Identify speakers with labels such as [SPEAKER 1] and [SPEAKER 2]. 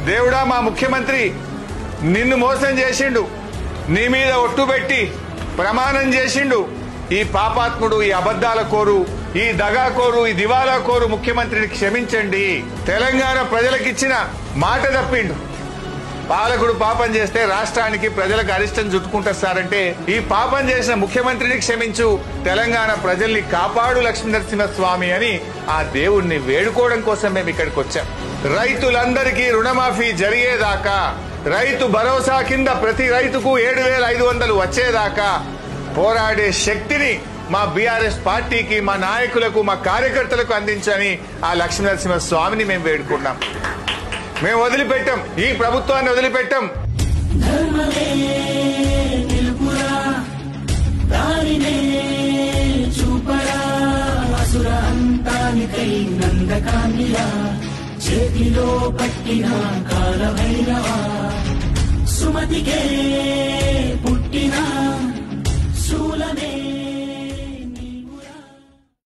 [SPEAKER 1] దేవుడా మా ముఖ్యమంత్రి నిన్ను మోసం చేసిండు, నీ మీద ఒట్టు పెట్టి ప్రమాణం చేసిండు. ఈ పాపాత్ముడు, ఈ అబద్దాల కోరు, ఈ దగాకోరు, ఈ దివాలా కోరు ముఖ్యమంత్రిని క్షమించండి. తెలంగాణ ప్రజలకిచ్చిన మాట తప్పిండు. పాలకుడు పాపం చేస్తే రాష్ట్రానికి ప్రజలకు అరిష్టం చుట్టుకుంటారంటే ఈ పాపం చేసిన ముఖ్యమంత్రిని క్షమించు, తెలంగాణ ప్రజల్ని కాపాడు లక్ష్మీనరసింహస్వామి అని ఆ దేవుణ్ణి వేడుకోవడం కోసం మేము ఇక్కడికి వచ్చాం. రైతులందరికీ రుణమాఫీ జరిగేదాకా, రైతు భరోసా కింద ప్రతి రైతుకు 7,500 వచ్చేదాకా పోరాడే శక్తిని మా బీఆర్ఎస్ పార్టీకి, మా నాయకులకు, మా కార్యకర్తలకు అందించని ఆ లక్ష్మీనరసింహస్వామిని మేము వేడుకున్నాం. మేము వదిలిపెట్టాం, ఈ ప్రభుత్వాన్ని వదిలిపెట్టాం.
[SPEAKER 2] చేతిలో పట్టిన కాలభైరవా సుమతికే